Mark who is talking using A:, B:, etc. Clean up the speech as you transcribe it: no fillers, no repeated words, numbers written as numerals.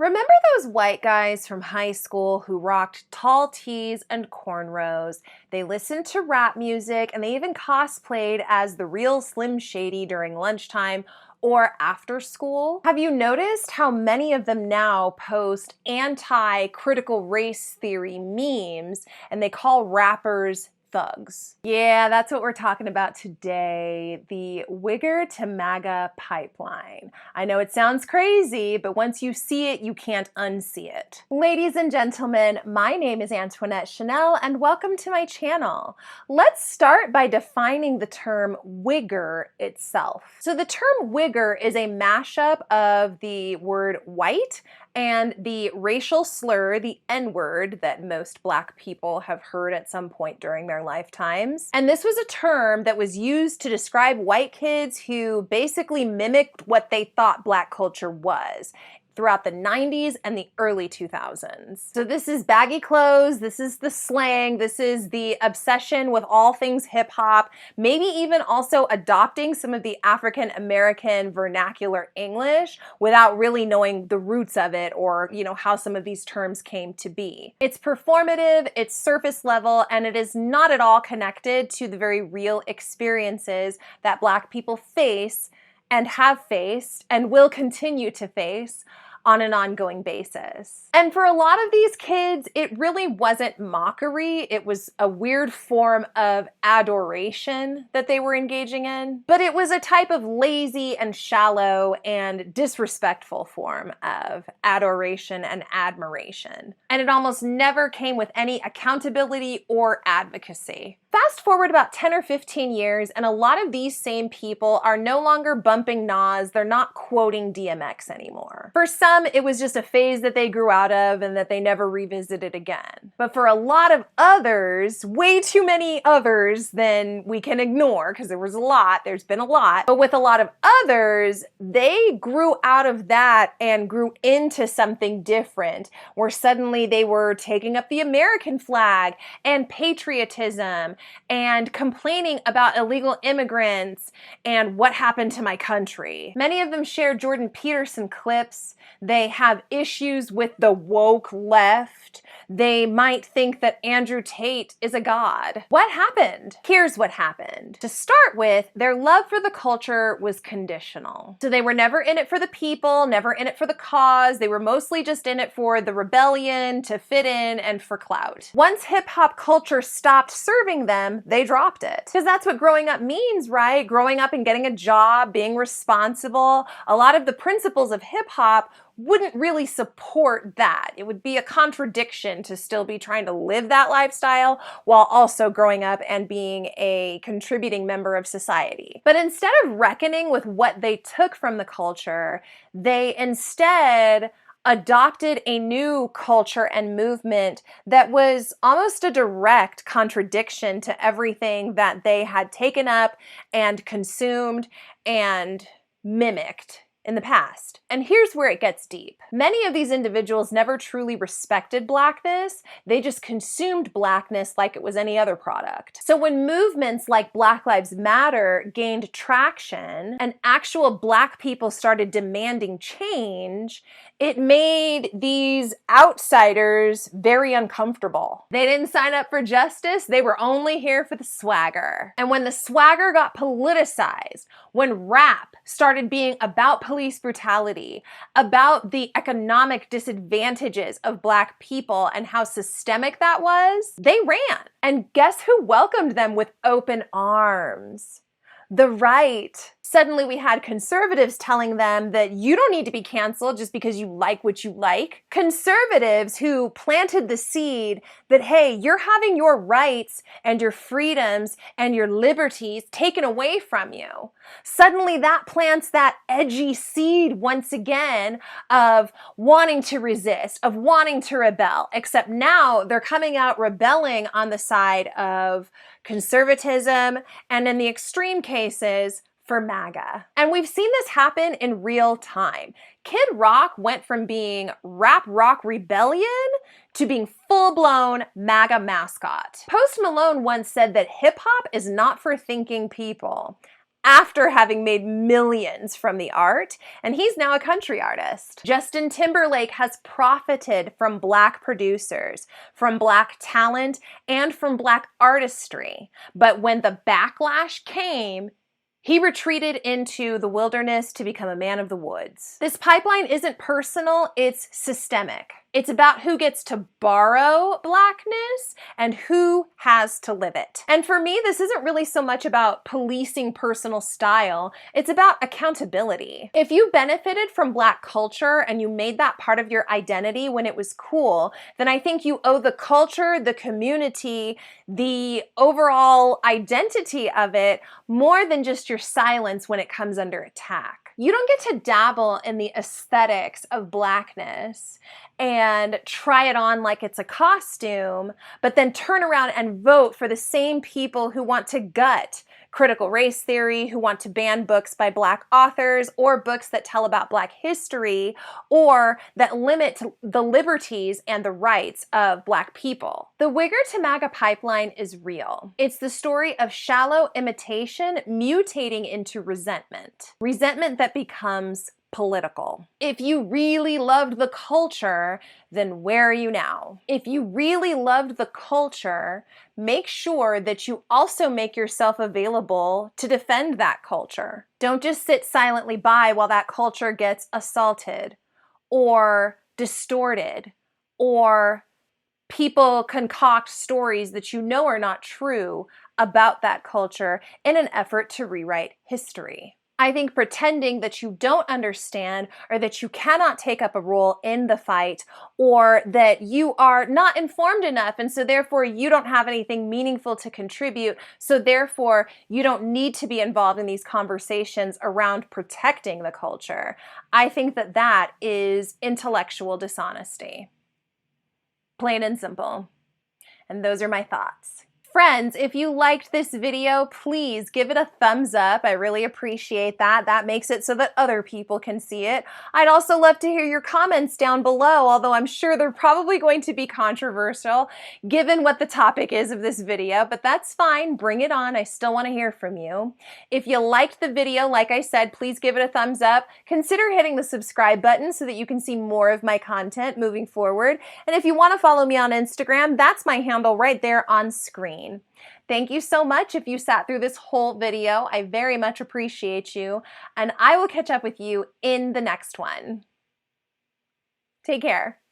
A: Remember those white guys from high school who rocked tall tees and cornrows? They listened to rap music and they even cosplayed as the real Slim Shady during lunchtime or after school. Have you noticed how many of them now post anti-critical race theory memes and they call rappers thugs? Yeah, that's what we're talking about today, the Wigger to MAGA pipeline. I know it sounds crazy, but once you see it, you can't unsee it. Ladies and gentlemen, my name is Antoinette Chanel, and welcome to my channel. Let's start by defining the term Wigger itself. So the term Wigger is a mashup of the word white and the racial slur, the N-word, that most Black people have heard at some point during their lifetimes. And this was a term that was used to describe white kids who basically mimicked what they thought Black culture was throughout the 90s and the early 2000s. So this is baggy clothes, this is the slang, this is the obsession with all things hip hop, maybe even also adopting some of the African American vernacular English without really knowing the roots of it or, how some of these terms came to be. It's performative, it's surface level, and it is not at all connected to the very real experiences that Black people face and have faced and will continue to face on an ongoing basis. And for a lot of these kids, it really wasn't mockery. It was a weird form of adoration that they were engaging in. But it was a type of lazy and shallow and disrespectful form of adoration and admiration. And it almost never came with any accountability or advocacy. Fast forward about 10 or 15 years, and a lot of these same people are no longer bumping Nas, they're not quoting DMX anymore. For some, it was just a phase that they grew out of and that they never revisited again. But for a lot of others, way too many others than we can ignore, because there's been a lot, but with a lot of others, they grew out of that and grew into something different, where suddenly they were taking up the American flag and patriotism and complaining about illegal immigrants and what happened to my country. Many of them share Jordan Peterson clips. They have issues with the woke left. They might think that Andrew Tate is a god. What happened? Here's what happened. To start with, their love for the culture was conditional. So they were never in it for the people, never in it for the cause. They were mostly just in it for the rebellion, to fit in, and for clout. Once hip-hop culture stopped serving them, they dropped it. Because that's what growing up means, right? Growing up and getting a job, being responsible. A lot of the principles of hip-hop wouldn't really support that. It would be a contradiction to still be trying to live that lifestyle while also growing up and being a contributing member of society. But instead of reckoning with what they took from the culture, they instead adopted a new culture and movement that was almost a direct contradiction to everything that they had taken up and consumed and mimicked in the past. And here's where it gets deep. Many of these individuals never truly respected Blackness. They just consumed Blackness like it was any other product. So when movements like Black Lives Matter gained traction and actual Black people started demanding change, it made these outsiders very uncomfortable. They didn't sign up for justice. They were only here for the swagger. And when the swagger got politicized, when rap started being about police brutality, about the economic disadvantages of Black people and how systemic that was, they ran. And guess who welcomed them with open arms? The right. Suddenly we had conservatives telling them that you don't need to be canceled just because you like what you like. Conservatives who planted the seed that, hey, you're having your rights and your freedoms and your liberties taken away from you. Suddenly that plants that edgy seed once again of wanting to resist, of wanting to rebel, except now they're coming out rebelling on the side of conservatism and, in the extreme cases, for MAGA. And we've seen this happen in real time. Kid Rock went from being rap rock rebellion to being full-blown MAGA mascot. Post Malone once said that hip-hop is not for thinking people. after having made millions from the art, and he's now a country artist. Justin Timberlake has profited from Black producers, from Black talent, and from Black artistry. But when the backlash came, he retreated into the wilderness to become a man of the woods. This pipeline isn't personal, it's systemic. It's about who gets to borrow Blackness and who has to live it. And for me, this isn't really so much about policing personal style, it's about accountability. If you benefited from Black culture and you made that part of your identity when it was cool, then I think you owe the culture, the community, the overall identity of it more than just your silence when it comes under attack. You don't get to dabble in the aesthetics of Blackness and try it on like it's a costume, but then turn around and vote for the same people who want to gut critical race theory, who want to ban books by Black authors or books that tell about Black history or that limit the liberties and the rights of Black people. The Wigger to MAGA pipeline is real. It's the story of shallow imitation mutating into resentment. Resentment that becomes political. If you really loved the culture, then where are you now? If you really loved the culture, make sure that you also make yourself available to defend that culture. Don't just sit silently by while that culture gets assaulted or distorted, or people concoct stories that you know are not true about that culture in an effort to rewrite history. I think pretending that you don't understand or that you cannot take up a role in the fight or that you are not informed enough and so therefore you don't have anything meaningful to contribute, so therefore you don't need to be involved in these conversations around protecting the culture. I think that that is intellectual dishonesty. Plain and simple. And those are my thoughts. Friends, if you liked this video, please give it a thumbs up. I really appreciate that. That makes it so that other people can see it. I'd also love to hear your comments down below, although I'm sure they're probably going to be controversial given what the topic is of this video, but that's fine. Bring it on. I still want to hear from you. If you liked the video, like I said, please give it a thumbs up. Consider hitting the subscribe button so that you can see more of my content moving forward. And if you want to follow me on Instagram, that's my handle right there on screen. Thank you so much if you sat through this whole video. I very much appreciate you, and I will catch up with you in the next one. Take care.